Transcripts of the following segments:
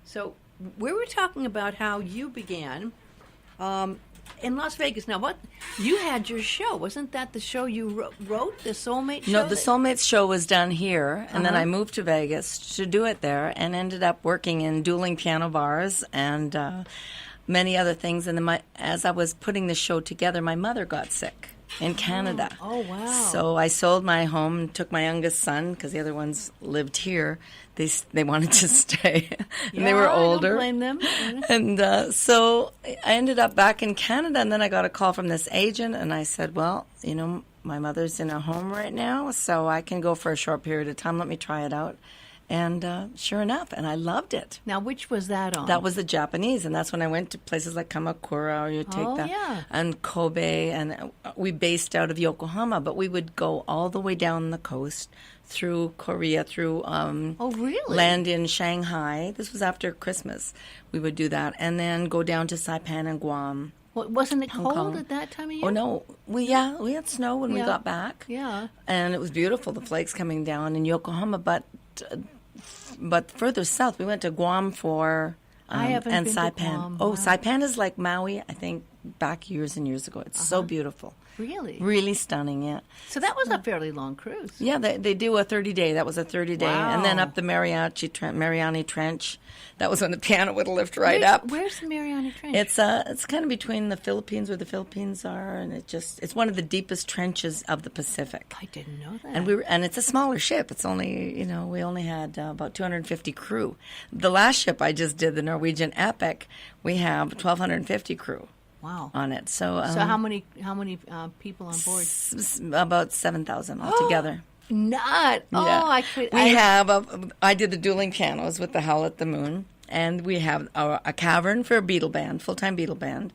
So we were talking about how you began in Las Vegas. Now, what you had your show? Wasn't that the show you wrote, the Soulmate show? No, the Soulmates show was done here, and then I moved to Vegas to do it there, and ended up working in dueling piano bars and many other things. And then as I was putting the show together, my mother got sick in Canada. Oh, wow. So I sold my home, took my youngest son, because the other ones lived here. They wanted to stay, and they were older. I don't blame them. And so I ended up back in Canada, and then I got a call from this agent, and I said, well, my mother's in a home right now, so I can go for a short period of time. Let me try it out. And sure enough, and I loved it. Now, which was that on? That was the Japanese, and that's when I went to places like Kamakura, or you take that, and Kobe, and we based out of Yokohama, but we would go all the way down the coast through Korea, through land in Shanghai. This was after Christmas. We would do that, and then go down to Saipan and Guam. Well, wasn't it Hong cold Kong. at that time of year? Oh, no. We had snow when we got back. Yeah. And it was beautiful, the flakes coming down in Yokohama, but further south, we went to Guam for I haven't and been Saipan. to Guam. Oh, Wow. Saipan is like Maui, I think, back years and years ago. It's so beautiful. Really? Really stunning, yeah. So that was a fairly long cruise. Yeah, they do a 30-day. That was a 30-day. Wow. And then up the Mariani Trench. That was when the piano would lift right up. Where's the Mariana Trench? It's kind of between the Philippines, where the Philippines are, and it's one of the deepest trenches of the Pacific. I didn't know that. And it's a smaller ship. It's only, we only had about 250 crew. The last ship I just did, the Norwegian Epic, we have 1,250 crew. Wow. On it. So how many people on board? About 7,000 altogether. Not. Yeah. Oh, I did the dueling pianos with the Howl at the Moon, and we have a cavern for a Beatle band, full-time Beatle band.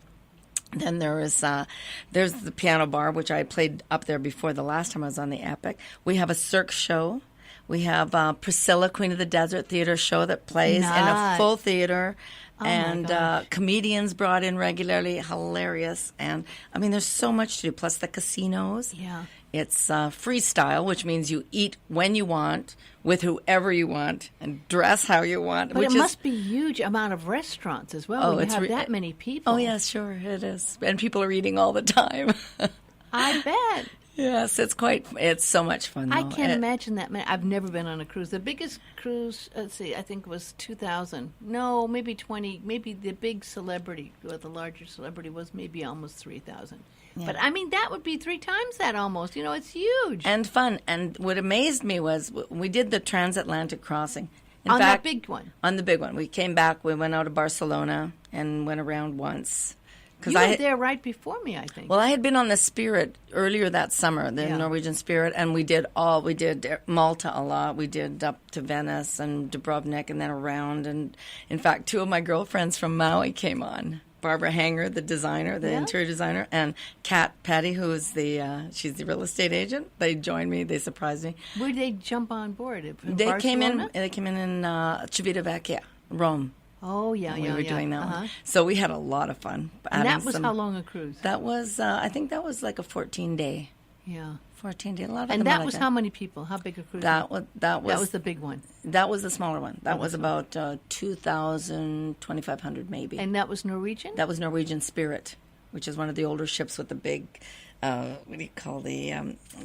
Then there's the piano bar, which I played up there before the last time I was on the Epic. We have a Cirque show. We have Priscilla, Queen of the Desert Theater show that plays in a full theater. Oh, and comedians brought in regularly, hilarious. And, I mean, there's so much to do, plus the casinos. Yeah. It's freestyle, which means you eat when you want, with whoever you want, and dress how you want. But it must be a huge amount of restaurants as well. Oh, when you have that many people. Oh, yeah, sure, it is. And people are eating all the time. I bet. Yes, it's so much fun, though. I can't imagine that many. I've never been on a cruise. The biggest cruise, let's see, I think was 2,000. No, maybe 20. Maybe the big celebrity, or the larger celebrity, was maybe almost 3,000. Yeah. But, I mean, that would be 3 times that almost. It's huge. And fun. And what amazed me was we did the transatlantic crossing. On that big one? On the big one. We came back. We went out of Barcelona and went around once. You were there right before me, I think. Well, I had been on the Spirit earlier that summer, the Norwegian Spirit, and we did Malta a lot. We did up to Venice and Dubrovnik and then around. And, in fact, 2 of my girlfriends from Maui came on. Barbara Hanger, the designer, the interior designer, and Kat Petty, who is she's the real estate agent. They joined me. They surprised me. Where did they jump on board? They came in Civitavecchia, Rome. Oh, yeah, we were doing that one. So we had a lot of fun. And that was how long a cruise? That was, I think that was like a 14-day. Yeah. 14-day, a lot of And that was how many people? How big a cruise? That was the big one. That was the smaller one. That was about 2,000, 2,500 maybe. And that was Norwegian? That was Norwegian Spirit, which is one of the older ships with the big, what do you call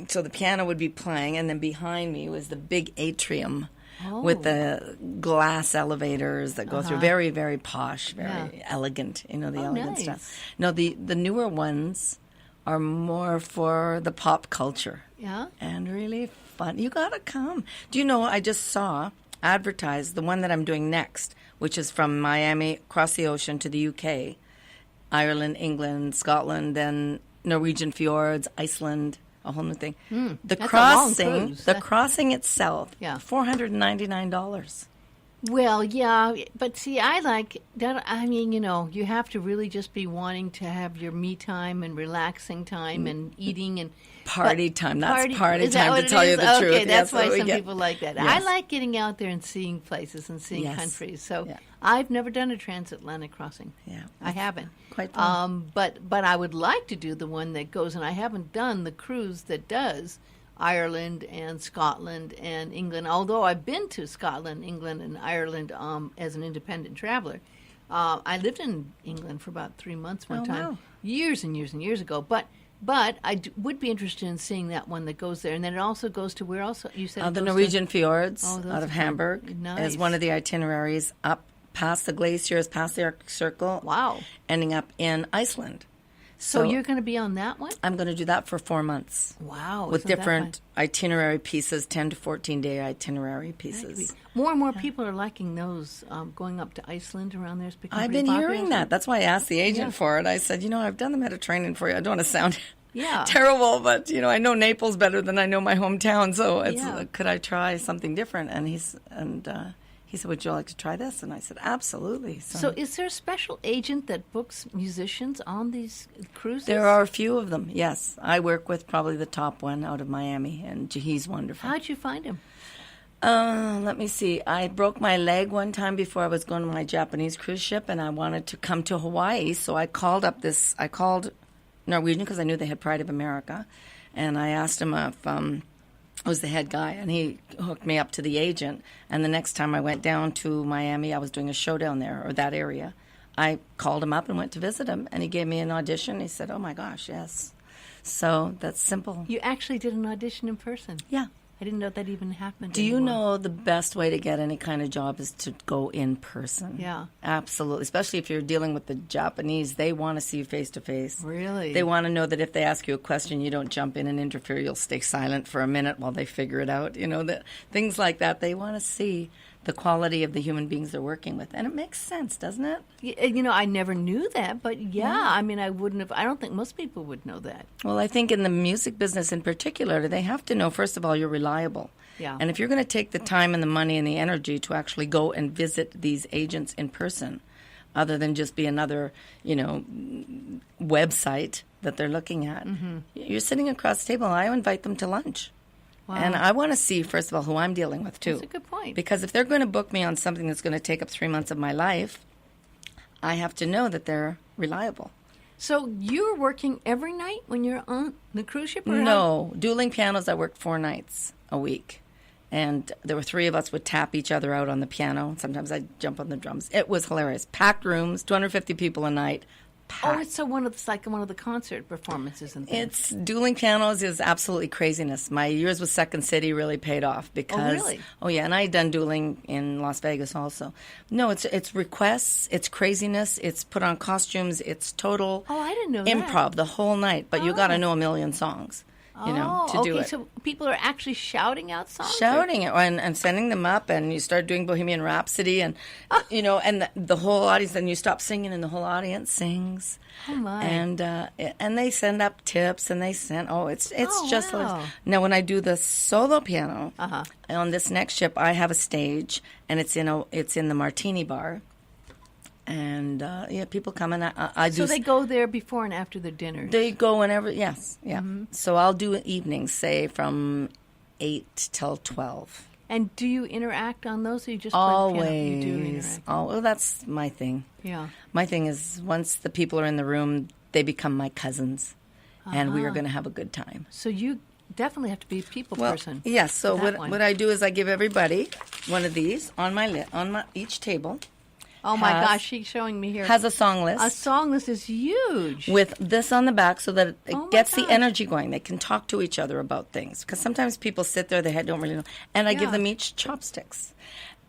so the piano would be playing, and then behind me was the big atrium. With the glass elevators that go through. Very, very posh, very elegant, the elegant stuff. No, the newer ones are more for the pop culture. Yeah? And really fun. You got to come. Do you know, I just saw advertised the one that I'm doing next, which is from Miami across the ocean to the UK, Ireland, England, Scotland, then Norwegian fjords, Iceland. A whole new thing. The crossing itself, $499. Well, yeah, but see, I like that. I mean, you have to really just be wanting to have your me time and relaxing time and eating and party time. That's party time, to tell you the truth. Okay, that's why some people like that. Yes. I like getting out there and seeing places and seeing countries. So I've never done a transatlantic crossing. Yeah, I haven't. Quite fun. But I would like to do the one that goes, and I haven't done the cruise that does Ireland and Scotland and England. Although I've been to Scotland, England, and Ireland as an independent traveler. I lived in England for about 3 months one time, wow. years and years and years ago. But I would be interested in seeing that one that goes there. And then it also goes to where else? You said The Norwegian fjords those out of are Hamburg nice. is one of the itineraries up past the glaciers, past the Arctic Circle. Wow. Ending up in Iceland. So you're going to be on that one? I'm going to do that for 4 months. Wow. With isn't that different itinerary pieces, 10 to 14 day itinerary fun? pieces. More and more people are liking those, going up to Iceland around there. It's become I've pretty been popular. hearing that. That's why I asked the agent Yeah. for it. I said, I've done the Mediterranean for you. I don't want to sound Yeah. terrible, but, I know Naples better than I know my hometown. So it's, Yeah. could I try something different? And he said, would you like to try this? And I said, absolutely. So is there a special agent that books musicians on these cruises? There are a few of them, yes. I work with probably the top one out of Miami, and he's wonderful. How'd you find him? Let me see. I broke my leg one time before I was going to my Japanese cruise ship, and I wanted to come to Hawaii, so I called Norwegian because I knew they had Pride of America, and I asked him if was the head guy, and he hooked me up to the agent. And the next time I went down to Miami, I was doing a show down there, or that area. I called him up and went to visit him, and he gave me an audition. He said, oh, my gosh, yes. So that's simple. You actually did an audition in person. Yeah. I didn't know that even happened. Do you anymore. know the best way to get any kind of job is to go in person? Yeah. Absolutely. Especially if you're dealing with the Japanese. They want to see you face to face. Really? They want to know that if they ask you a question, you don't jump in and interfere. You'll stay silent for a minute while they figure it out. Things like that. They want to see the quality of the human beings they're working with. And it makes sense, doesn't it? I never knew that, but I mean, I wouldn't have. I don't think most people would know that. Well, I think in the music business in particular, they have to know, first of all, you're reliable. Yeah. And if you're going to take the time and the money and the energy to actually go and visit these agents in person, other than just be another, website that they're looking at, you're sitting across the table. I invite them to lunch. Wow. And I want to see, first of all, who I'm dealing with, too. That's a good point. Because if they're going to book me on something that's going to take up 3 months of my life, I have to know that they're reliable. So you're working every night when you're on the cruise ship? Or No. Dueling pianos, I worked 4 nights a week. And there were 3 of us would tap each other out on the piano. Sometimes I'd jump on the drums. It was hilarious. Packed rooms, 250 people a night. Packed. it's it's like one of the concert performances and things. It's dueling pianos is absolutely craziness. My years with Second City really paid off because really? Oh yeah, and I had done dueling in Las Vegas also. No, it's requests, it's craziness, it's put on costumes, it's total I didn't know improv that. the whole night, but you got to know a million songs. To do it. So people are actually shouting out songs? Shouting it and sending them up, and you start doing Bohemian Rhapsody, and and the whole audience. Then you stop singing, and the whole audience sings. Oh my! And they send up tips, and they send. It's just wow. hilarious. Now when I do the solo piano on this next ship, I have a stage, and it's in the Martini Bar. And people come and I do. So they go there before and after their dinners. They go whenever. Yes, yeah. Mm-hmm. So I'll do evenings, say from 8 till 12. And do you interact on those, or you just Always. play piano? You do interact. Well, that's my thing. Yeah. My thing is once the people are in the room, they become my cousins, and we are going to have a good time. So you definitely have to be a people person. Yes. So That one. what I do is I give everybody one of these on my each table. Oh my gosh, she's showing me here. Has a song list. A song list is huge. With this on the back so that it Oh my gets the gosh. energy going. They can talk to each other about things. Because sometimes people sit there, they don't really know. And I give Yeah. them each chopsticks,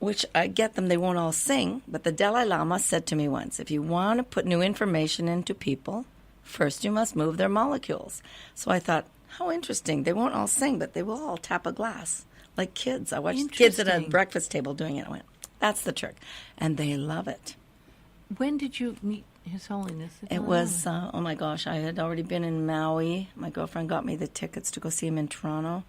which I get them. They won't all sing. But the Dalai Lama said to me once, if you want to put new information into people, first you must move their molecules. So I thought, how interesting. They won't all sing, but they will all tap a glass. Like kids. I watched kids at a Interesting. breakfast table doing it. I went, that's the trick. And they love it. When did you meet His Holiness? It was, oh my gosh, I had already been in Maui. My girlfriend got me the tickets to go see him in Toronto.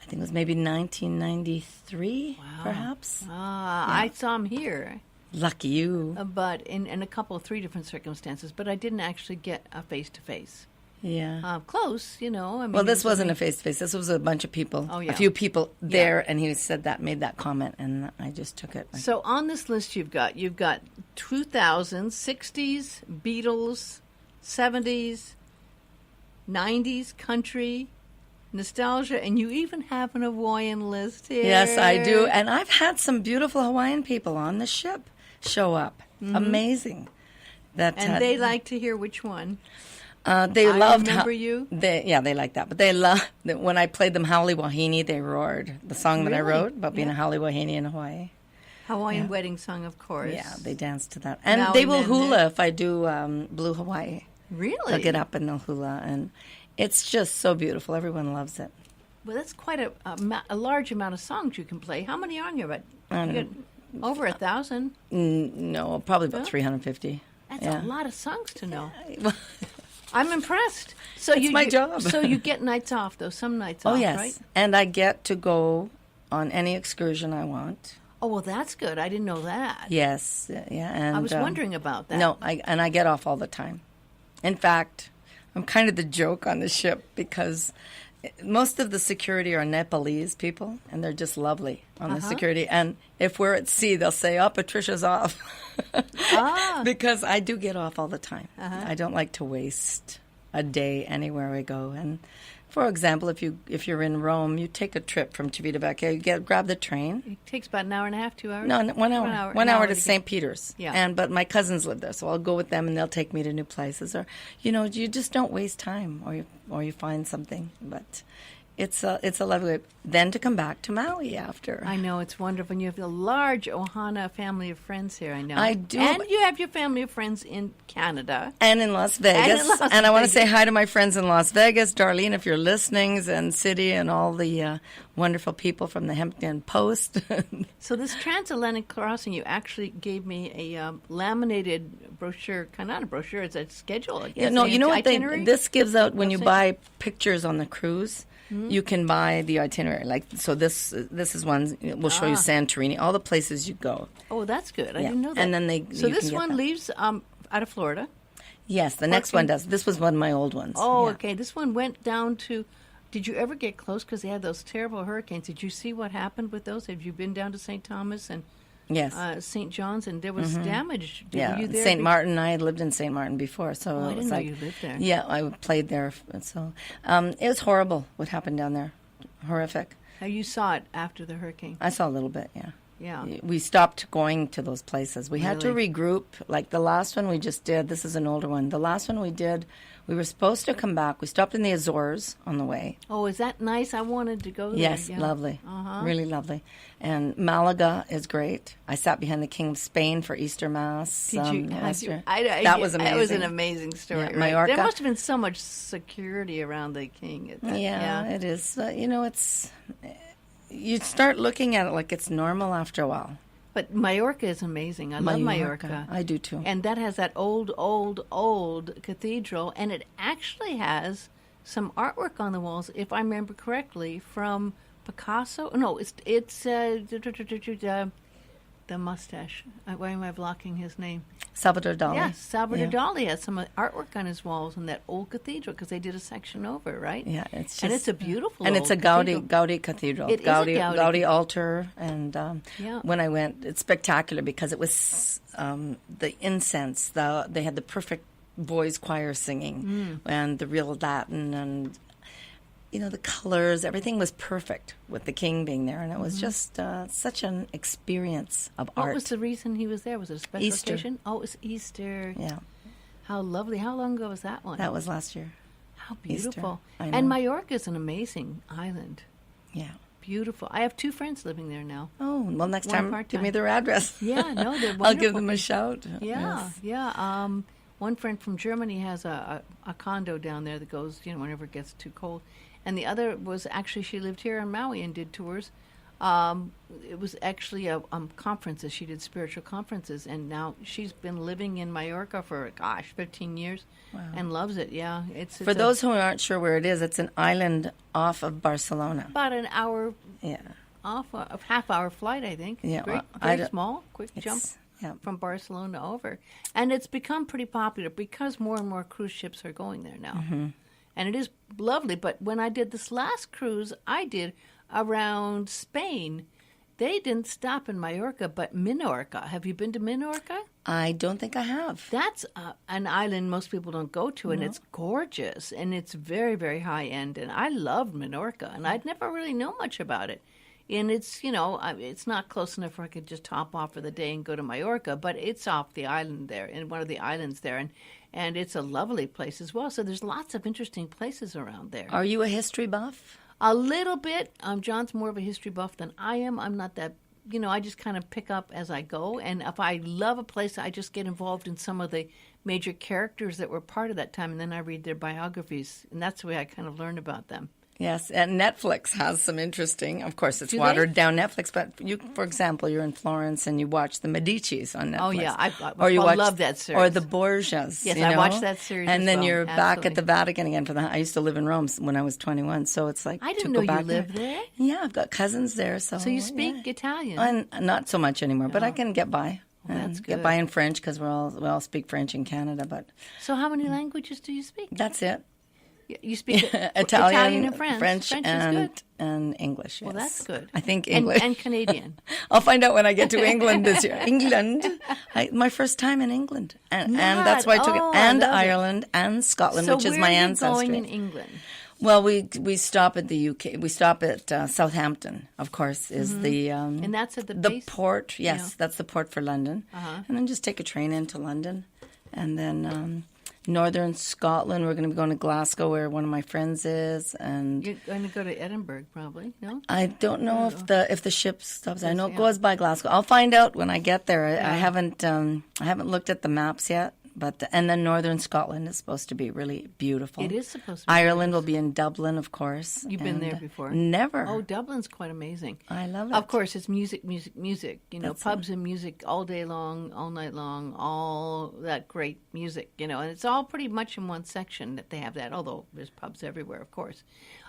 I think it was maybe 1993, perhaps. I saw him here, Lucky you. but in a couple of 3 different circumstances, but I didn't actually get a face-to-face. Yeah. Close, I mean, Well, this it was wasn't a face-to-face. This was a bunch of people, Oh, yeah. a few people there, and he made that comment, and I just took it. So on this list you've got 2000s, 60s, Beatles, 70s, 90s, country, nostalgia, and you even have an Hawaiian list here. Yes, I do. And I've had some beautiful Hawaiian people on the ship show up. Amazing. And they like to hear which one. They I loved Remember You? They like that. But they love when I played them Haole Wahine, they roared. The song that I Really? wrote about being a Haole Wahine in Hawaii. Hawaiian wedding song, of course. Yeah, they dance to that. And Now they and will then hula if I do Blue Hawaii. Really? They'll get up and they'll hula. And it's just so beautiful. Everyone loves it. Well, that's quite a large amount of songs you can play. How many are on here? But you get over 1,000. No, probably about Well, 350. That's Yeah. a lot of songs to know. I'm impressed. So It's my job. So you get nights off, though. Some nights off, Oh, yes. right? And I get to go on any excursion I want. Oh, well, that's good. I didn't know that. Yes. Yeah. And I was wondering about that. No, I get off all the time. In fact, I'm kind of the joke on the ship because most of the security are Nepalese people, and they're just lovely on the security. And if we're at sea, they'll say, "Oh, Patricia's off," because I do get off all the time. I don't like to waste a day anywhere I go. And for example, if you're in Rome, you take a trip from Civitavecchia, you grab the train. It takes about an hour and a half, 2 hours? No, 1 hour. 1 hour to get- St. Peter's. Yeah. But my cousins live there, so I'll go with them and they'll take me to new places. Or, you just don't waste time, or you find something. But it's a lovely. Then to come back to Maui after. I know, it's wonderful. And you have a large Ohana family of friends here, I know. I do. And you have your family of friends in Canada. And in Las Vegas. Las I want to Vegas. say hi to my friends in Las Vegas, Darlene, if you're listening, and City, and all the wonderful people from the Hampton Post. So this transatlantic crossing, you actually gave me a laminated brochure, not a brochure, it's a schedule. I guess, No, an you know what? itinerary? This gives out when you Website? buy pictures on the cruise. You can buy the itinerary. Like, so this is one. We'll show you Santorini, all the places you go. Oh, that's good. I Yeah. didn't know that. And then So you this can get one that. leaves out of Florida. Yes, the next one does. This was one of my old ones. Oh, Yeah. okay. This one went down to. Did you ever get close? Because they had those terrible hurricanes. Did you see what happened with those? Have you been down to St. Thomas and Yes. St. John's? And there was damage. Were Yeah, you there? St. Martin. I had lived in St. Martin before, so Oh, I it was didn't know like, you lived there. Yeah, I played there. So it was horrible what happened down there. Horrific. You saw it after the hurricane. I saw a little bit. Yeah. Yeah. We stopped going to those places. We had to Really? regroup. Like the last one we just did, this is an older one. The last one we did, we were supposed to come back. We stopped in the Azores on the way. Oh, is that nice? I wanted to go there. Yes, Yeah. lovely. Uh-huh. Really lovely. And Malaga is great. I sat behind the King of Spain for Easter Mass Did you? last year. That was amazing. That was an amazing story. Yeah, right? Majorca. There must have been so much security around the king. At that, Yeah, it is. It's... You start looking at it like it's normal after a while. But Majorca is amazing. I love Majorca. I do too. And that has that old cathedral, and it actually has some artwork on the walls, if I remember correctly, from Picasso. No, it's the mustache. Why am I blocking his name? Salvador Dali. Yes, Salvador Yeah. Dali has some artwork on his walls in that old cathedral because they did a section over, right? Yeah, it's just, and it's a beautiful and it's a old Gaudi cathedral. cathedral. It is a Gaudi Gaudi altar, and Yeah. when I went, it's spectacular because it was the incense. They had the perfect boys choir singing, and the real Latin, and the colors. Everything was perfect with the king being there, and it was just such an experience of art. What was the reason he was there? Was it a special Easter. occasion? Oh, it was Easter. Yeah, How lovely. How long ago was that one? that was last year. How Easter. beautiful. I And know. Majorca is an amazing island. Yeah. Beautiful. I have 2 friends living there now. Oh, well, next One time, part-time. give me their address. Yeah, no, they're I'll give wonderful. them a shout. Yeah, Yes. yeah. One friend from Germany has a condo down there that goes, whenever it gets too cold. And the other was actually, she lived here in Maui and did tours. It was actually conferences. She did spiritual conferences. And now she's been living in Majorca for, 15 years and loves it. Yeah. It's For those who aren't sure where it is, it's an island off of Barcelona. about an hour Yeah. off, a half-hour flight, I think. Yeah, Very, well, very I don't- small, quick jump Yeah. from Barcelona over. And it's become pretty popular because more and more cruise ships are going there now. Mm-hmm. And it is lovely. But when I did this last cruise, I did around Spain. They didn't stop in Majorca, but Minorca. Have you been to Minorca? I don't think I have. That's an island most people don't go to, and it's gorgeous, and it's very, very high end. And I loved Minorca, and I'd never really known much about it. And it's, it's not close enough where I could just hop off for the day and go to Majorca, but it's off the island there, in one of the islands there, and it's a lovely place as well. So there's lots of interesting places around there. Are you a history buff? A little bit. John's more of a history buff than I am. I'm not that, I just kind of pick up as I go. And if I love a place, I just get involved in some of the major characters that were part of that time, and then I read their biographies. And that's the way I kind of learn about them. Yes, and Netflix has some interesting, of course, it's Do watered they? down Netflix, but you, for example, you're in Florence and you watch the Medicis on Netflix. Oh, yeah. I love that series. Or the Borgias. Yes, you I know? watched that series And as then well. you're back Absolutely. at the Vatican again I used to live in Rome when I was 21, so it's like I didn't to know go you back lived there. Yeah, I've got cousins there, so So you speak yeah. Italian. And not so much anymore, but I can get by. Well, that's Get good. by in French because we all speak French in Canada, but So how many languages do you speak? that's it. You speak Italian, and French. French is and good. and English. Well, yes. that's good. I think English And Canadian. I'll find out when I get to England this year. England, my first time in England, and that's why I took it. Oh, I And love it. Ireland and Scotland, So which is where my are you ancestry. going in England? Well, we stop at the UK. We stop at Southampton, of course, is the And that's at the the base? port. Yes, Yeah. that's the port for London, and then just take a train into London, and then. Northern Scotland, we're going to be going to Glasgow, where one of my friends is, and You're going to go to Edinburgh, probably, no? I don't know if the ship stops. I know it Yeah. goes by Glasgow. I'll find out when I get there. I haven't looked at the maps yet, and then Northern Scotland is supposed to be really beautiful. It is supposed to be. Ireland will be in Dublin, of course. You've been and, there before? Never. Oh, Dublin's quite amazing. I love it. Of course, it's music. That's Pubs and music all day long, all night long, all that great music, and it's all pretty much in one section that they have that, although there's pubs everywhere, of course.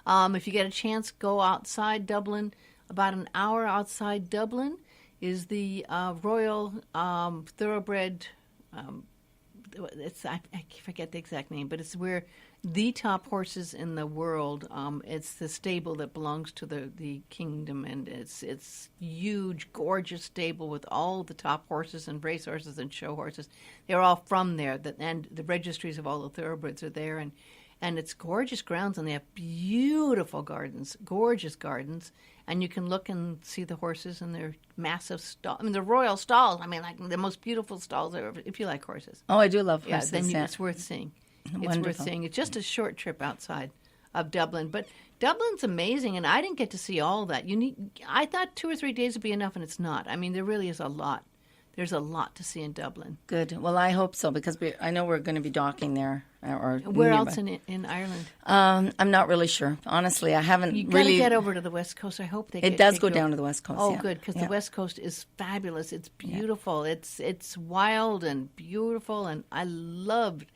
If you get a chance, go outside Dublin. About an hour outside Dublin is the Royal Thoroughbred. I forget the exact name, but it's where the top horses in the world. It's the stable that belongs to the kingdom, and it's huge, gorgeous stable with all the top horses and race horses and show horses. They're all from there, and the registries of all the thoroughbreds are there, and it's gorgeous grounds, and they have beautiful gardens, gorgeous gardens, and you can look and see the horses and their massive stalls. I mean, the royal stalls. I mean, like the most beautiful stalls ever. If you like horses, Oh, I do love yeah, horses. then yeah. it's worth seeing. It's worth Wonderful. seeing. It's just a short trip outside of Dublin, but Dublin's amazing, and I didn't get to see all that. I thought 2 or 3 days would be enough, and it's not. I mean, there really is a lot. There's a lot to see in Dublin. Good. Well, I hope so, because I know we're going to be docking there. Or Where nearby. else in Ireland? I'm not really sure. Honestly, I haven't You got to really. get over to the West Coast. I hope they. It does go down to the West Coast. Oh, yeah. good, because Yeah. the West Coast is fabulous. It's beautiful. It's wild and beautiful, and I loved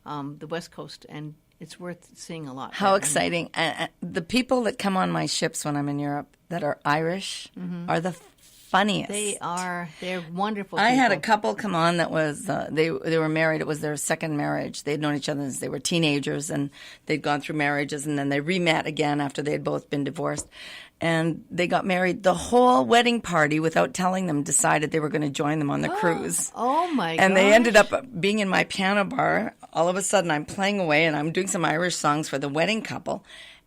the West Coast, and it's worth seeing a lot. How there. exciting. The people that come on my ships when I'm in Europe that are Irish are the funniest. They're wonderful. I had a people. couple come on that was they were married. It was their second marriage. They'd known each other since they were teenagers, and they'd gone through marriages, and then they re-met again after they had both been divorced. And they got married. The whole wedding party, without telling them, decided they were going to join them on the cruise. Oh my god! And they ended up being in my piano bar. All of a sudden, I'm playing away, and I'm doing some Irish songs for the wedding couple.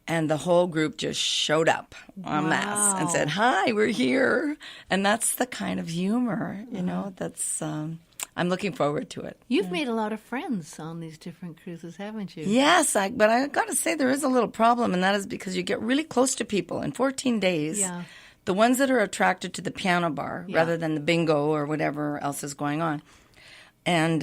And the whole group just showed up en masse and said, "Hi, we're here." And that's the kind of humor, that's, I'm looking forward to it. You've made a lot of friends on these different cruises, haven't you? Yes, but I got to say there is a little problem, and that is because you get really close to people in 14 days. Yeah. The ones that are attracted to the piano bar Yeah. rather than the bingo or whatever else is going on. And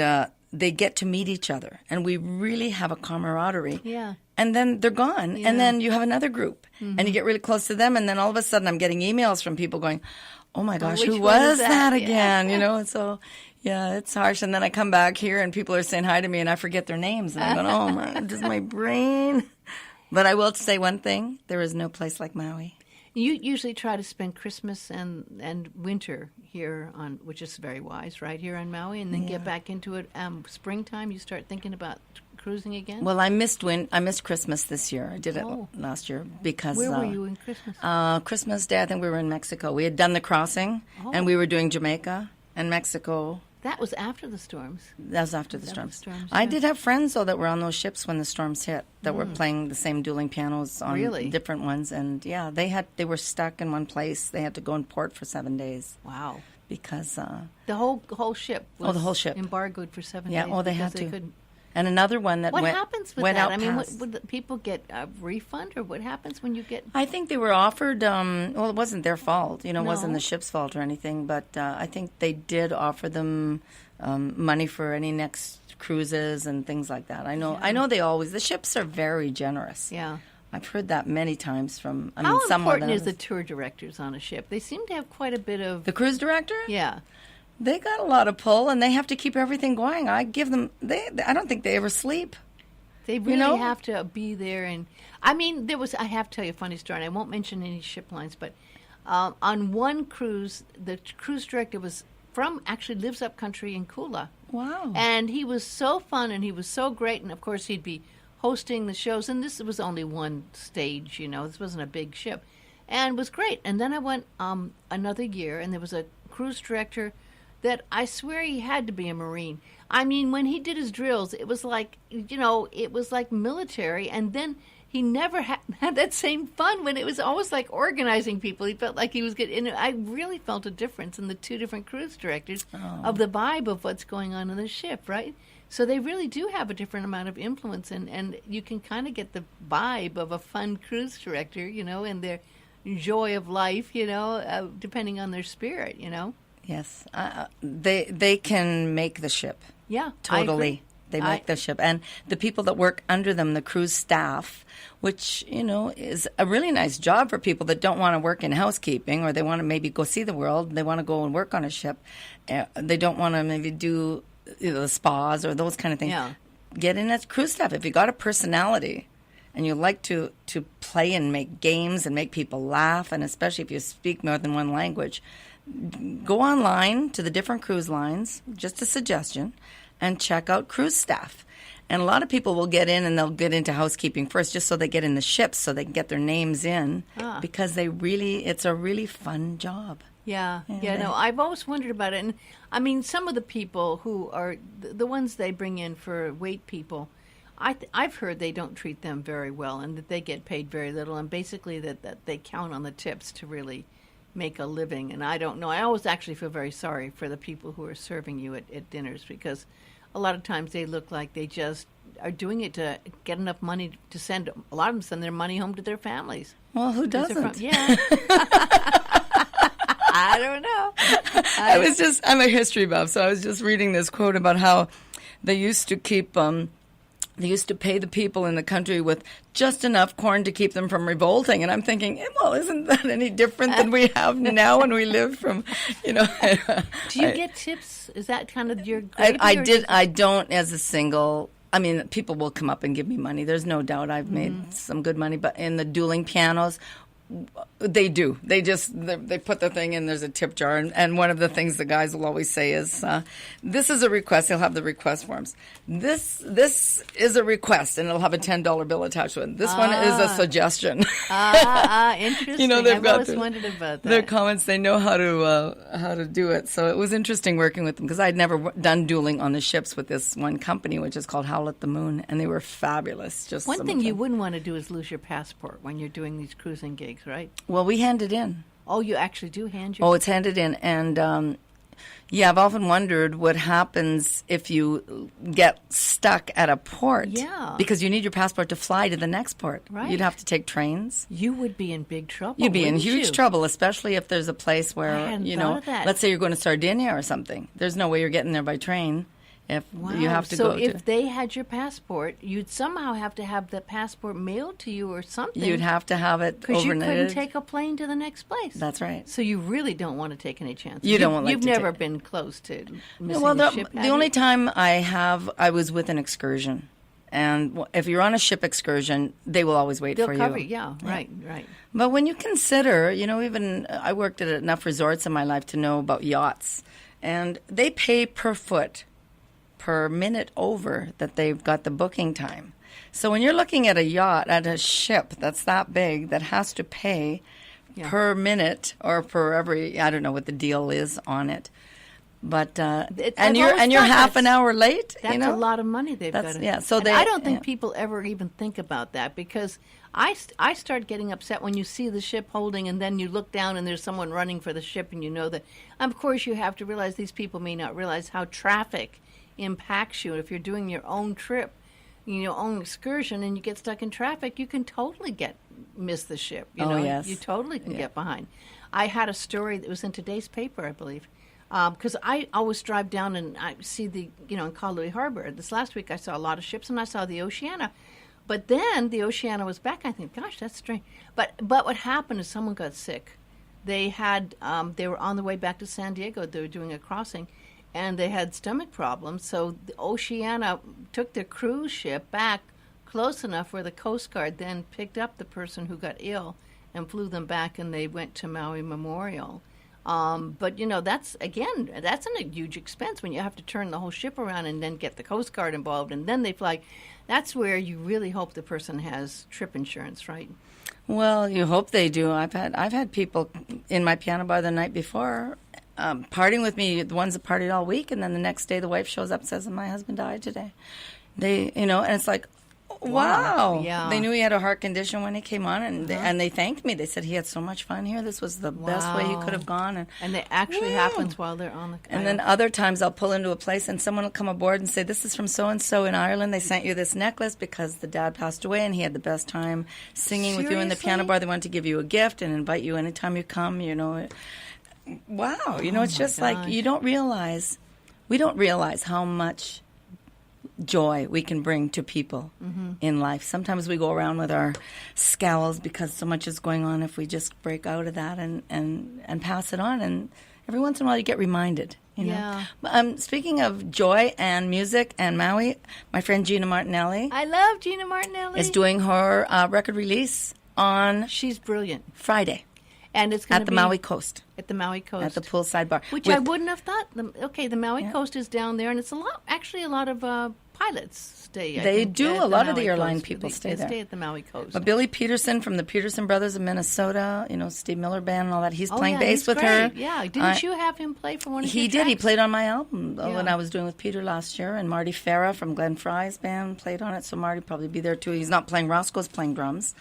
they get to meet each other, and we really have a camaraderie. Yeah. And then they're gone, Yeah. and then you have another group, and you get really close to them, and then all of a sudden I'm getting emails from people going, "Oh my gosh, which who one is was that?" that Yeah. again?" So, yeah, it's harsh. And then I come back here, and people are saying hi to me, and I forget their names, and I'm going, "Oh my, does my brain?" But I will say one thing: there is no place like Maui. You usually try to spend Christmas and winter here which is very wise, right here on Maui, and then get back into it. Springtime, you start thinking about cruising again? Well, I missed Christmas this year. I did it Oh. last year because Where were you in Christmas? Christmas Day, I think we were in Mexico. We had done the crossing, and we were doing Jamaica and Mexico. That was after the storms. That was after the That storms. was storms, I yeah. did have friends, though, that were on those ships when the storms hit, that were playing the same dueling pianos on Really? different ones. And, yeah, they were stuck in one place. They had to go in port for 7 days Wow. because... The whole ship was the whole ship. embargoed for 7 Yeah, days. well, they because had to. couldn't. and another one that What went, happens with went that? out I mean, past. would the people get a refund, or what happens when you get... I think they were offered, well, it wasn't their fault. It wasn't No. the ship's fault or anything, but I think they did offer them money for any next cruises and things like that. I know the ships are very generous. Yeah. I've heard that many times from, How some more important than is the others. tour directors on a ship? They seem to have quite a bit of... The cruise director? Yeah. They got a lot of pull, and they have to keep everything going. I give them, I don't think they ever sleep. They really know? have to be there. And I mean, I have to tell you a funny story, and I won't mention any ship lines, but on one cruise, the cruise director actually lives up country in Kula. Wow. And he was so fun, and he was so great, and of course he'd be hosting the shows, and this was only one stage, this wasn't a big ship, and it was great. And then I went another year, and there was a cruise director that I swear he had to be a Marine. I mean, when he did his drills, it was like, it was like military, and then he never had that same fun when it was always like organizing people. He felt like he was getting... I really felt a difference in the two different cruise directors of the vibe of what's going on the ship, right? So they really do have a different amount of influence, and you can kind of get the vibe of a fun cruise director, and their joy of life, depending on their spirit, Yes. They can make the ship. Yeah, Totally. They make the ship. And the people that work under them, the cruise staff, which, is a really nice job for people that don't want to work in housekeeping, or they want to maybe go see the world. They want to go and work on a ship. They don't want to maybe do the spas or those kind of things. Yeah. Get in as cruise staff. If you got a personality and you like to play and make games and make people laugh, and especially if you speak more than one language, go online to the different cruise lines, just a suggestion, and check out cruise staff. And a lot of people will get in and they'll get into housekeeping first just so they get in the ships so they can get their names in because it's a really fun job. Yeah, no, I've always wondered about it. And I mean, some of the people who are the ones they bring in for wait people, I've heard they don't treat them very well and that they get paid very little, and basically that they count on the tips to really make a living. And I don't know. I always actually feel very sorry for the people who are serving you at dinners, because a lot of times they look like they just are doing it to get enough money to send. A lot of them send their money home to their families. Well, who doesn't? Yeah. I don't know. I'm a history buff, so I was just reading this quote about how they used to keep, they used to pay the people in the country with just enough corn to keep them from revolting. And I'm thinking, well, isn't that any different than we have now when we live from, Do you get tips? Is that kind of your gravy? I don't as a single. I mean, people will come up and give me money. There's no doubt I've made some good money. But in the dueling pianos, they do. They put the thing in, there's a tip jar. And one of the things the guys will always say is, this is a request. They'll have the request forms. This is a request, and it'll have a $10 bill attached to it. This one is a suggestion. Interesting. They've I've always wondered about that. Their comments, they know how to do it. So it was interesting working with them, because I'd never done dueling on the ships with this one company, which is called Howl at the Moon, and they were fabulous. Just one thing you wouldn't want to do is lose your passport when you're doing these cruising gigs, right? Well, we hand it in. Oh, you actually do hand your... Oh, it's handed in. And, I've often wondered what happens if you get stuck at a port. Yeah. Because you need your passport to fly to the next port. Right. You'd have to take trains. You would be in big trouble. You'd be in huge you? trouble, especially if there's a place where, I hadn't thought of that. let's say you're going to Sardinia or something. There's no way you're getting there by train. If you have to so go if they had your passport, you'd somehow have to have the passport mailed to you or something. You'd have to have it because you overnighted. couldn't take a plane to the next place. That's right. So you really don't want to take any chances. You don't want You've to never take- been close to missing Well, a ship. the only time I was with an excursion. And if you're on a ship excursion, they will always wait They'll for cover you. yeah, right. But when you consider, even I worked at enough resorts in my life to know about yachts. And they pay per foot per minute over that they've got the booking time. So when you're looking at a yacht, at a ship that's that big, that has to pay per minute or per every, I don't know what the deal is on it. But and you're half an hour late. That's a lot of money they've got. Yeah, so I don't think people ever even think about that, because I start getting upset when you see the ship holding and then you look down and there's someone running for the ship, and you know that. Of course, you have to realize these people may not realize how traffic impacts you. If you're doing your own trip, your own excursion, and you get stuck in traffic, you can totally miss the ship. Yes. You totally can get behind. I had a story that was in today's paper, I believe. Because I always drive down and I see in Kaului Harbor. This last week I saw a lot of ships, and I saw the Oceana. But then the Oceana was back. I think, gosh, that's strange. But what happened is someone got sick. They were on the way back to San Diego. They were doing a crossing, and they had stomach problems. So the Oceana took their cruise ship back close enough where the Coast Guard then picked up the person who got ill and flew them back, and they went to Maui Memorial. But that's a huge expense when you have to turn the whole ship around and then get the Coast Guard involved, and then they fly. That's where you really hope the person has trip insurance, right? Well, you hope they do. I've had people in my piano bar the night before partying with me, the ones that partied all week, and then the next day the wife shows up and says, "My husband died today." And it's like, wow. Yeah. They knew he had a heart condition when he came on, and they thanked me. They said he had so much fun here. This was the best way he could have gone. And it actually happens while they're on the kayak. And then other times I'll pull into a place and someone will come aboard and say, "This is from so-and-so in Ireland. They sent you this necklace because the dad passed away and he had the best time singing with you in the piano bar. They wanted to give you a gift and invite you anytime you come." Wow. It's just like we don't realize how much joy we can bring to people in life. Sometimes we go around with our scowls because so much is going on. If we just break out of that and pass it on, and every once in a while you get reminded. Yeah. Speaking of joy and music and Maui, my friend Gina Martinelli. I love Gina Martinelli. Is doing her record release on. She's brilliant. Friday. And it's going to be at the Maui Coast. At the Maui Coast. At the poolside bar. Which I wouldn't have thought. The Maui Coast is down there, and it's a lot of pilots stay. They do. A lot of the airline people stay there. They stay at the Maui Coast. But Billy Peterson from the Peterson Brothers of Minnesota, Steve Miller Band and all that, he's playing bass he's with great. her. Yeah, didn't you have him play for one of your He did. tracks? He played on my album when I was doing with Peter last year, and Marty Farah from Glenn Fry's band played on it, so Marty probably be there too. He's not playing Roscoe's playing drums.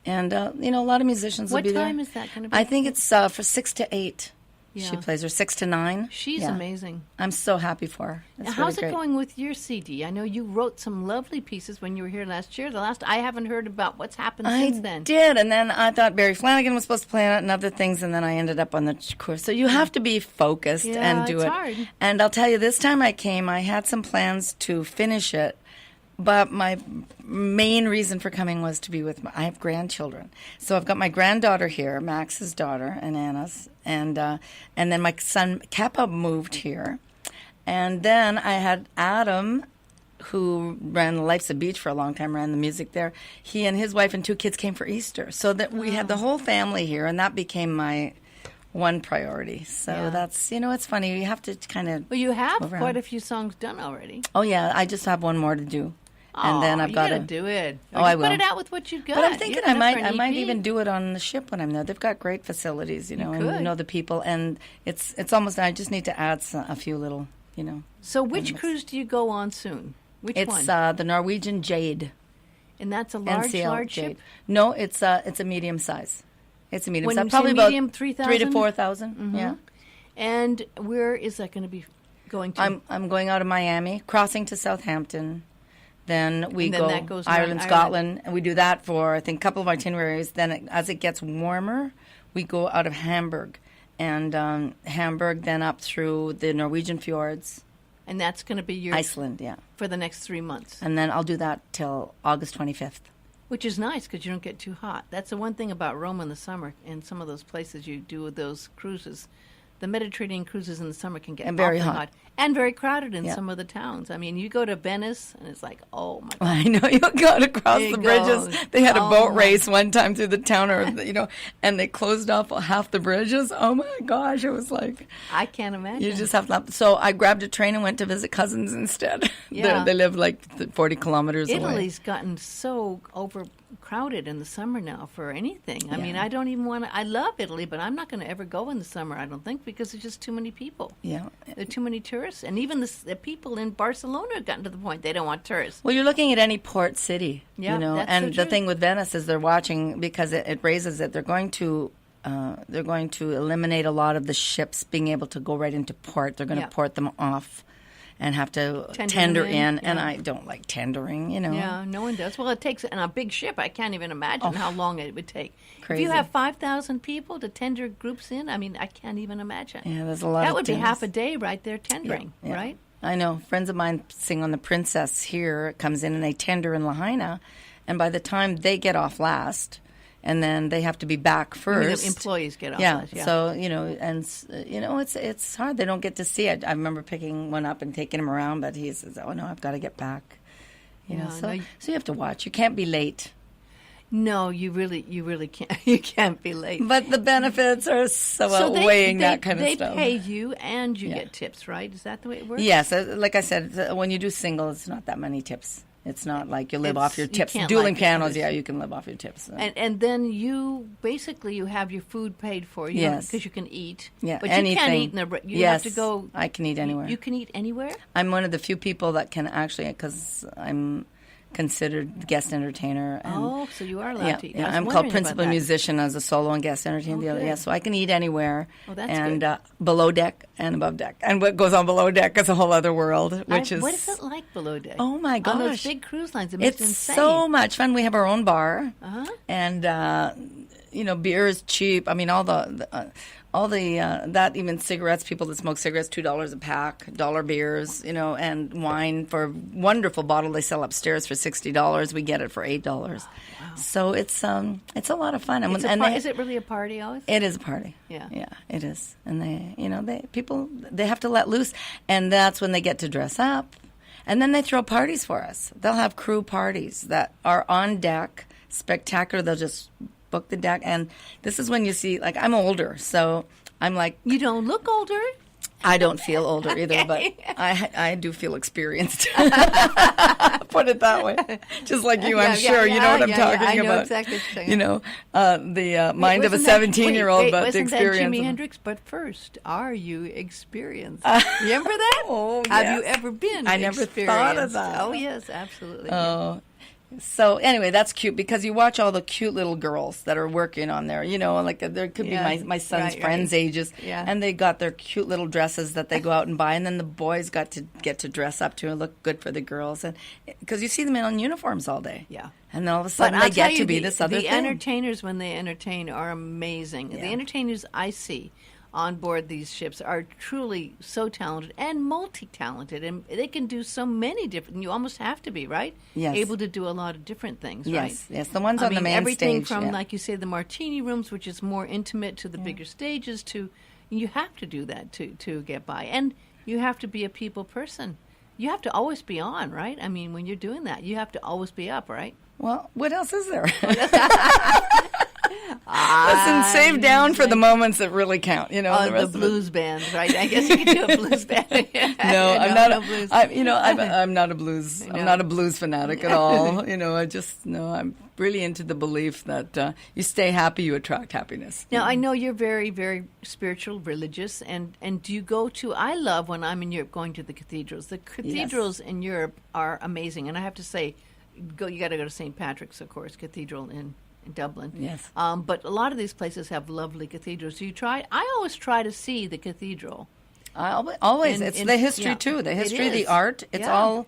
And, a lot of musicians will be there. What time is that going to be? I think it's for 6 to 8. Yeah. She plays her 6 to 9. She's amazing. I'm so happy for her. Now, how's it going with your CD? I know you wrote some lovely pieces when you were here last year. I haven't heard about what's happened since then. I did, and then I thought Barry Flanagan was supposed to play on it and other things, and then I ended up on the course. So you have to be focused and do it. Hard. And I'll tell you, this time I came, I had some plans to finish it, but my main reason for coming was to be with I have grandchildren. So I've got my granddaughter here, Max's daughter, and Anna's, and then my son Kappa moved here. And then I had Adam, who ran Life's a Beach for a long time, ran the music there. He and his wife and 2 kids came for Easter. So that we had the whole family here, and that became my one priority. So that's, it's funny. You have to kind of. Well, you have quite a few songs done already. Oh, yeah. I just have one more to do. And then I've got to do it. I will. Put it out with what you've got. But I'm thinking I might even do it on the ship when I'm there. They've got great facilities, and you know the people, and it's almost. I just need to add a few little, So which cruise do you go on soon? Which one? It's the Norwegian Jade. And that's a large Jade. ship. No, it's a medium size. It's a medium size, probably about medium, 3,000? 3,000 to 4,000. Mm-hmm. Yeah. And where is that going to be going to? I'm going out of Miami, crossing to Southampton. Then we go that goes Ireland, Scotland, and we do that for, I think, a couple of itineraries. Then as it gets warmer, we go out of Hamburg. And Hamburg, then up through the Norwegian fjords. And that's going to be your... Iceland, yeah. For the next 3 months. And then I'll do that till August 25th. Which is nice because you don't get too hot. That's the one thing about Rome in the summer and some of those places you do with those cruises. the Mediterranean cruises in the summer can get And very awfully hot. and very crowded in Yeah. some of the towns. I mean, you go to Venice and it's like, oh my God. I know, you got across There the you bridges. go. They had a Oh, boat my- race one time through the town, and they closed off half the bridges. Oh my gosh, it was like I can't imagine. you just have to. So I grabbed a train and went to visit cousins instead. Yeah. They live like 40 kilometers away. Italy's gotten so overcrowded in the summer now for anything. I mean, I don't even want to. I love Italy, but I'm not going to ever go in the summer, I don't think, because there's just too many people. Yeah. There are too many tourists. And even the people in Barcelona have gotten to the point they don't want tourists. Well, you're looking at any port city, Yeah, that's and so the true. thing with Venice is they're watching because it raises it. They're going to eliminate a lot of the ships being able to go right into port. They're going to Yeah. port them off and have to Tender tender them in. in, And yeah. I don't like tendering, Yeah, no one does. Well, it takes, on a big ship, I can't even imagine how long it would take. If you Crazy. have 5,000 people to tender groups in, I mean, I can't even imagine. Yeah, there's a lot That of would be tenders. half a day right there tendering, Yeah. right? I know. Friends of mine sing on the Princess here. It comes in and they tender in Lahaina. And by the time they get off last, and then they have to be back I mean, first. the employees get off. Yeah. last, So, it's hard. They don't get to see it. I remember picking one up and taking him around, but he says, oh, no, I've got to get back. Yeah, So no, you have to watch. You can't be late. No, you really can't. You can't be late. But the benefits are so they- outweighing they- that kind of stuff. They pay you and you Yeah. get tips, right? Is that the way it works? Yes, like I said, when you do single, it's not that many tips. It's not like you live It's- off your you tips. can't Dueling like pianos, others. yeah, you can live off your tips. And then you have your food paid for. Yes. Because you can eat. Yeah, But anything. you can't eat in the. You yes, have to go. I can eat anywhere. You can eat anywhere. I'm one of the few people that can actually, because I'm considered guest entertainer. And Oh, so you are allowed to eat. I was I'm wondering called about principal that. musician as a solo and guest entertainer. Oh, Yeah, good. so I can eat anywhere. Oh, that's and good. below deck and above deck. And what goes on below deck is a whole other world, which is What is it like below deck? Oh my On those gosh. big cruise lines, it must It's be insane. so much fun. We have our own bar, Uh-huh. and beer is cheap. I mean, all the that even cigarettes. People that smoke cigarettes, $2 a pack. Dollar beers, and wine for a wonderful bottle they sell upstairs for $60. We get it for $8. So it's a lot of fun. Is it really a party always? It is a party. Yeah. Yeah, it is. And they have to let loose, and that's when they get to dress up. And then they throw parties for us. They'll have crew parties that are on deck, spectacular. They'll just book the deck, and this is when you see, like, I'm older, so I'm like, You don't look older. I don't feel older either, but I do feel experienced. Put it that way. Just like you, I'm sure. You know what I'm talking I know about. exactly what you're saying. The mind of a Wasn't that- 17-year-old, wait, but the wasn't that experience. Jimi of- Hendrix? But first, are you experienced? Remember that? Oh, Have yes. you ever been I never thought of experienced? that. Oh, yes, absolutely. Oh. So anyway, that's cute because you watch all the cute little girls that are working on there. Like there could Yeah, be my son's right, friends' right. ages, Yeah. and they got their cute little dresses that they go out and buy, and then the boys got to get to dress up to and look good for the girls, and because you see them in uniforms all day, Yeah. and then all of a But sudden I'll they tell get you, to be the, this other the thing. entertainers, when they entertain, are amazing. Yeah. The entertainers I see on board these ships are truly so talented and multi-talented, and they can do so many different. You almost have to be, right? Yes. Able to do a lot of different things, right? Yes, the ones I on the mean, main everything stage, from, yeah. like you say, the martini rooms, which is more intimate, to the bigger stages. To you have to do that to get by, and you have to be a people person. You have to always be on, right? I mean, when you're doing that, you have to always be up, right? Well, what else is there? Listen, save down for the moments that really count. The The rest of it- blues band, right? I guess you could do a blues band. No, I'm not. No blues. I'm not a blues. No. I'm not a blues fanatic at all. I'm really into the belief that you stay happy, you attract happiness. Now, I know you're very, very spiritual, religious, and do you go to? I love when I'm in Europe going to the cathedrals. The cathedrals in Europe are amazing, and I have to say, you got to go to St. Patrick's, of course, Cathedral in Dublin. Yes. But a lot of these places have lovely cathedrals. Do you try? I always try to see the cathedral. Always, it's the history too. The It history, the is. art. It's Yeah. all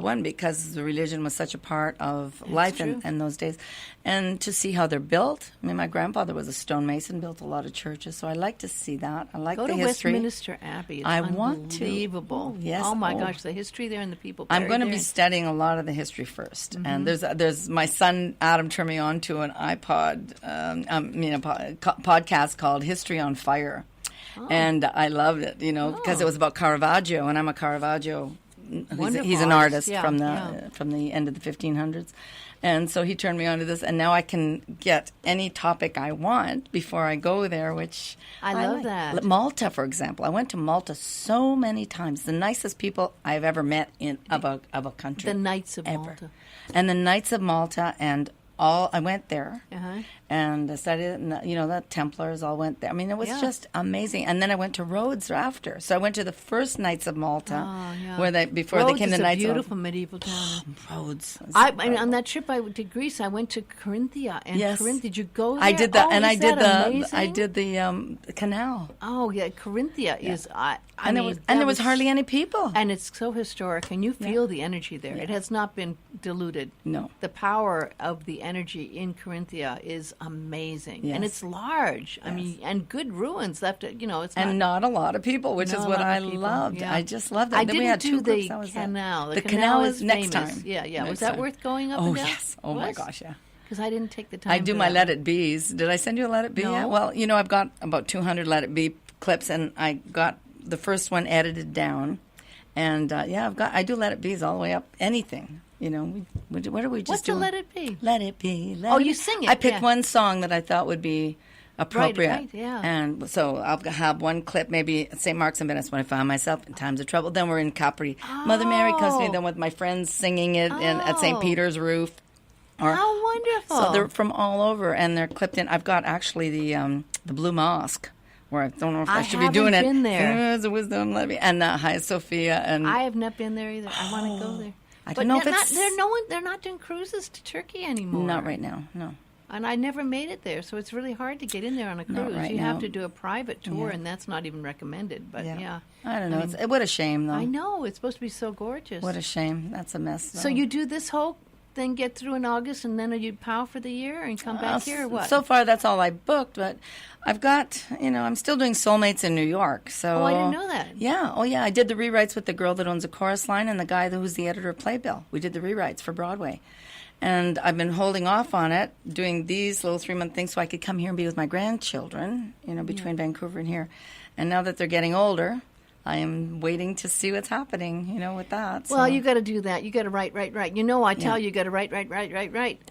one because the religion was such a part of life true. in those days, and to see how they're built. I mean, my grandfather was a stonemason, built a lot of churches, so I like to see that. I like Go the to history. Westminster Abbey. It's I want to. unbelievable. Oh, yes. Oh my Oh. gosh, the history there and the people. I'm buried going to there. be studying a lot of the history first, Mm-hmm. and there's my son Adam turned me on to an iPod, podcast called History on Fire, and I loved it, because it was about Caravaggio, and I'm a Caravaggio. Wonderful He's an artist artist, from yeah. from the end of the 1500s. And so he turned me on to this, and now I can get any topic I want before I go there, which I love like. that. Malta, for example. I went to Malta so many times. The nicest people I've ever met of a country. The Knights of ever. Malta. And the Knights of Malta, and I went there. Uh-huh. And I studied, the Templars all went there. I mean, it was just amazing. And then I went to Rhodes after. So I went to the first Knights of Malta, before Rhodes they came is the a Knights beautiful medieval town. Rhodes. On that trip I went to Greece, I went to Corinthia. And Yes. Corinth, did you go there? I did that, oh, and is that I amazing? did the canal. Oh, yeah, Corinthia is, And there was hardly any people. And it's so historic, and you feel the energy there. It has not been diluted. No. The power of the energy in Corinthia is amazing. Yes. And it's large. I mean, and good ruins left, it's not. And not a lot of people, which is Not a what lot I of people, loved. yeah. I just loved that. I Then didn't we had do two the groups. That was canal. It. The canal is next famous. time. Yeah. Next Was that time. worth going up Oh, and down? yes. Oh, my gosh, yeah. Because I didn't take the time. I do for my that Let one. It Be's. Did I send you a Let It Be No. yet? Well, I've got about 200 Let It Be clips, and I got the first one edited down. And, I do Let It Be's all the way up. Anything. What do we just What's do? the Let It Be? Let It Be. Oh, you sing it, I picked yeah. one song that I thought would be appropriate. Right, yeah. And so I'll have one clip, maybe at St. Mark's in Venice when I found myself in times of trouble. Then we're in Capri. Mother Mary comes to me, then with my friends singing it at St. Oh. Peter's roof. How wonderful. So they're from all over, and they're clipped in. I've got actually the Blue Mosque, where I don't know if I should be doing it. I haven't been there. It's a wisdom, let me. And Hagia Sophia. And I have not been there either. I want to go there. I don't know if it's... They're not doing cruises to Turkey anymore. Not right now, no. And I never made it there, so it's really hard to get in there on a cruise. right You have now. to do a private tour, and that's not even recommended. But yeah. I don't know. What a shame, though. I know. It's supposed to be so gorgeous. What a shame. That's a mess. So you do this whole thing, get through in August, and then are you POW for the year and come back here or what? So far, that's all I booked, but I've got, I'm still doing Soulmates in New York. So Oh, I didn't know that. Yeah. Oh, yeah. I did the rewrites with the girl that owns a chorus line and the guy who's the editor of Playbill. We did the rewrites for Broadway. And I've been holding off on it, doing these little 3-month things so I could come here and be with my grandchildren, between Vancouver and here. And now that they're getting older, I am waiting to see what's happening, with that. Well, so. you got to do that. You got to write. I tell you got to write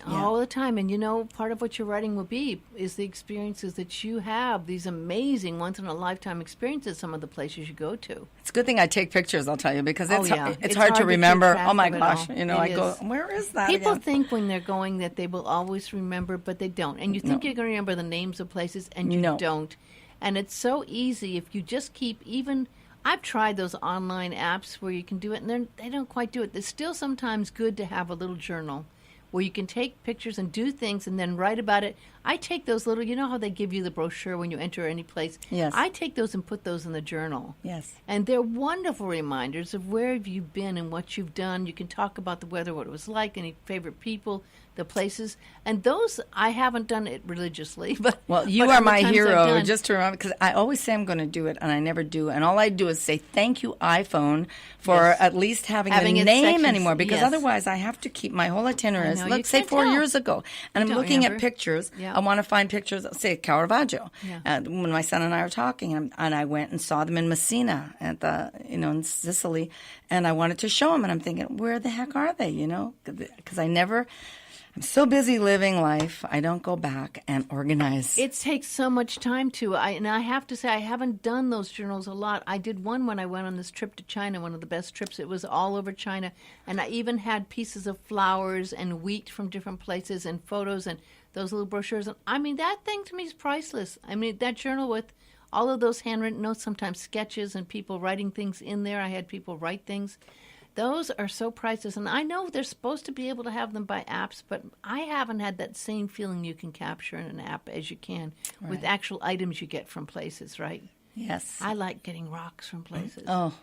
all the time. And part of what your writing will be is the experiences that you have, these amazing once-in-a-lifetime experiences, some of the places you go to. It's a good thing I take pictures, I'll tell you, because it's It's hard to keep remember. track Oh, my of it gosh. all. I It go, is. where is that People again? think when they're going that they will always remember, but they don't. And you think you're going to remember the names of places, and you don't. And it's so easy if you just keep even... I've tried those online apps where you can do it, and they don't quite do it. It's still sometimes good to have a little journal where you can take pictures and do things and then write about it. I take those little, how they give you the brochure when you enter any place? Yes. I take those and put those in the journal. Yes. And they're wonderful reminders of where have you been and what you've done. You can talk about the weather, what it was like, any favorite people, the places. And those, I haven't done it religiously. But you but are other my times I've hero, done. just to remember, because I always say I'm going to do it, and I never do. And all I do is say, thank you, iPhone, for at least having the it name sections, anymore, because yes. other's I have to keep my whole itinerary. I know, you Let's say can't 4 tell. years ago, and I'm don't looking remember. at pictures. Yeah. I want to find pictures, say, Caravaggio. Yeah. When my son and I were talking, and I went and saw them in Messina, at the, in Sicily, and I wanted to show them, and I'm thinking, where the heck are they, Because I'm so busy living life, I don't go back and organize. It takes so much time to. And I have to say, I haven't done those journals a lot. I did one when I went on this trip to China, one of the best trips. It was all over China. And I even had pieces of flowers and wheat from different places and photos and those little brochures. And that thing to me is priceless. That journal with all of those handwritten notes, sometimes sketches and people writing things in there. I had people write things. Those are so priceless, and I know they're supposed to be able to have them by apps, but I haven't had that same feeling you can capture in an app as you can with actual items you get from places, right? Yes. I like getting rocks from places. Oh.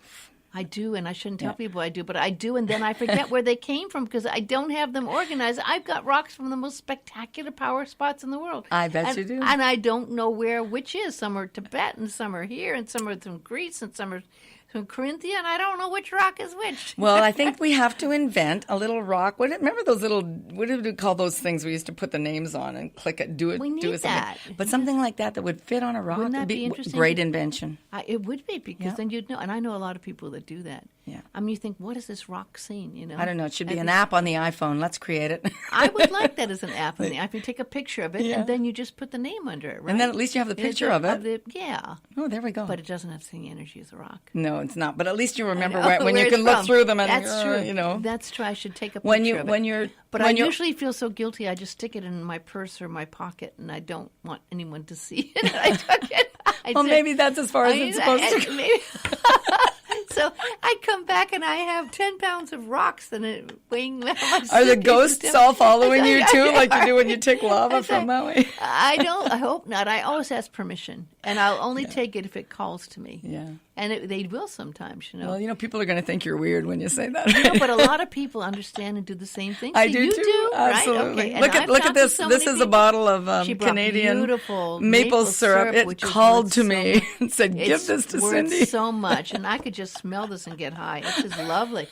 I do, and I shouldn't tell people I do, but I do, and then I forget where they came from because I don't have them organized. I've got rocks from the most spectacular power spots in the world. I bet you do. And I don't know which is. Some are Tibet, and some are here, and some are from Greece, and some are Corinthia, and I don't know which rock is which. Well, I think we have to invent a little rock. Remember those little, what did we call those things we used to put the names on and click it, do it, We need do it something. that. But something like that would fit on a rock. Wouldn't that would be interesting? Great invention. It would be, because Yeah. then you'd know. And I know a lot of people that do that. Yeah. I mean, you think, what is this rock scene, you know? I don't know. It should be I an think- app on the iPhone. Let's create it. I would like that as an app. If you take a picture of it, Yeah. and then you just put the name under it, right? And then at least you have the picture of it. Yeah. Oh, there we go. But it doesn't have the same energy as a rock. No, it's not. But at least you remember I know, when you where can it's look from. through them and That's true. you know. That's true. I should take a picture When you of it. when you're But when I you're, usually feel so guilty. I just stick it in my purse or my pocket, and I don't want anyone to see it. I took it. well, maybe that's as far as it's supposed to go. Maybe. So I come back and I have 10 pounds of rocks and it weighing. Are the ghosts all following you too, like you do when you take lava from Maui? I don't. I hope not. I always ask permission, and I'll only take it if it calls to me. Yeah. And they will sometimes, you know. Well, you know, people are going to think you're weird when you say that. You know, but a lot of people understand and do the same thing. I So do you too. do, Absolutely. right? Okay. And Look I've at talked to this. so This many is a people. bottle of She brought Canadian beautiful maple syrup. It which is called worth to so me much. and said, "Give It's this to worth Cindy." so much, and I could just smell this and get high. It's just lovely.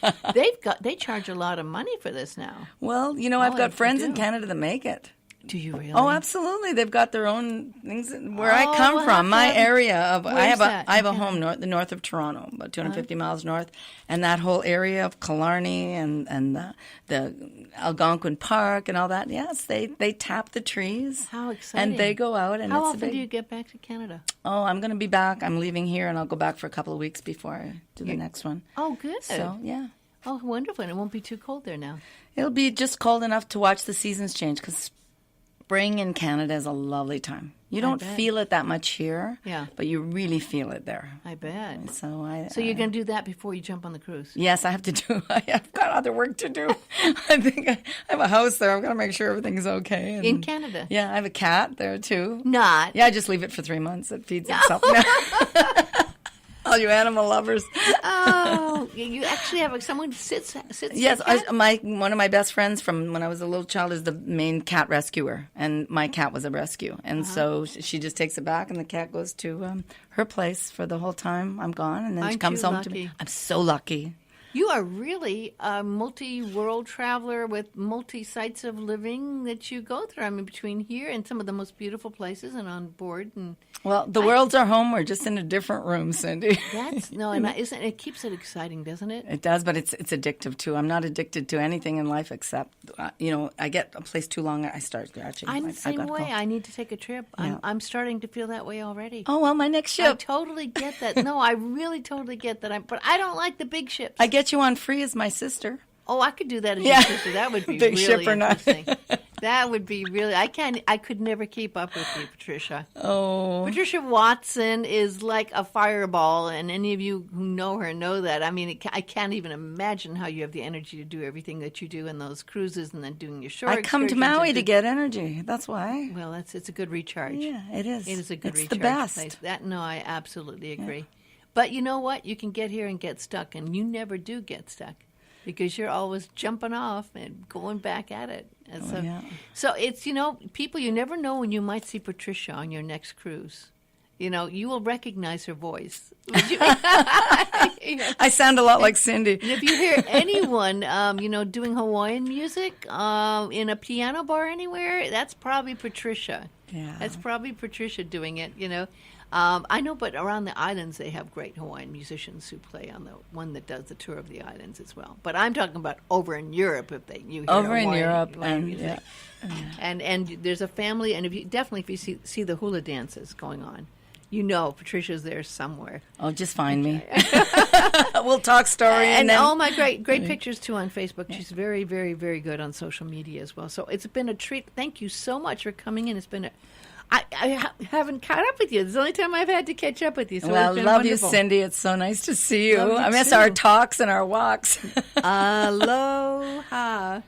They charge a lot of money for this now. Well, you know, I've got they friends in do. Canada that make it. Do you really? Oh, absolutely. They've got their own things. Where I come we'll from, have my to have- area of I Where's have that? I have a Okay. home north of Toronto, about 250 miles north, and that whole area of Killarney and the Algonquin Park and all that. Yes, they tap the trees. How exciting! And they go out and How it's often a big. do you get back to Canada? Oh, I'm going to be back. I'm leaving here, and I'll go back for a couple of weeks before I do the next one. Oh, good. So yeah. Oh, wonderful! And it won't be too cold there now. It'll be just cold enough to watch the seasons change, because spring in Canada is a lovely time. You don't bet. feel it that much here, Yeah. but you really feel it there. I bet. So So you're going to do that before you jump on the cruise? Yes, I have to do. I've got other work to do. I think I have a house there. I've got to make sure everything's okay. And, In Canada? Yeah, I have a cat there too. Not. Yeah, I just leave it for 3 months. It feeds itself. No. All you animal lovers. Oh, you actually have someone sits. Yes, the cat? one of my best friends from when I was a little child is the main cat rescuer, and my cat was a rescue, and so she just takes it back, and the cat goes to her place for the whole time I'm gone, and then she Aren't comes you home to me. lucky? I'm so lucky. You are really a multi-world traveler with multi-sites of living that you go through. I mean, between here and some of the most beautiful places and on board. And Well, the world's our home. We're just in a different room, Cindy. that's, no, and isn't it keeps it exciting, doesn't it? It does, but it's addictive too. I'm not addicted to anything in life except, I get a place too long, I start scratching. I'm the I same gotta way. go. I need to take a trip. Yeah. I'm starting to feel that way already. Oh, well, my next I ship. totally get that. No, I really totally get that. But I don't like the big ships. I get you on free as my sister. Oh, I could do that as Yeah. your sister. That would be Big really ship or not. interesting. That would be really. I could never keep up with you, Patricia. Oh. Patricia Watson is like a fireball, and any of you who know her know that. I mean, I can't even imagine how you have the energy to do everything that you do in those cruises, and then doing your short. I come to excursions Maui and to get energy. That's why. Well, it's a good recharge. Yeah, it is. It is a good it's recharge the best. place. I absolutely agree. But you know what? You can get here and get stuck, and you never do get stuck because you're always jumping off and going back at it. And so it's, people, you never know when you might see Patricia on your next cruise. You will recognize her voice. I sound a lot like Cindy. And if you hear anyone, doing Hawaiian music in a piano bar anywhere, that's probably Patricia. Yeah. That's probably Patricia doing it, I know, but around the islands they have great Hawaiian musicians who play on the one that does the tour of the islands as well. But I'm talking about over in Europe. You hear Over in Hawaiian Europe, music. And there's a family, and if you see the hula dances going on, Patricia's there somewhere. Oh, just find me. We'll talk story. And then... all my great pictures too on Facebook. She's very, very, very good on social media as well. So it's been a treat. Thank you so much for coming in. It's been I haven't caught up with you. It's the only time I've had to catch up with you. So Well, it's been love wonderful. you, Cindy. It's so nice to see you. Love you I miss too. our talks and our walks. Aloha.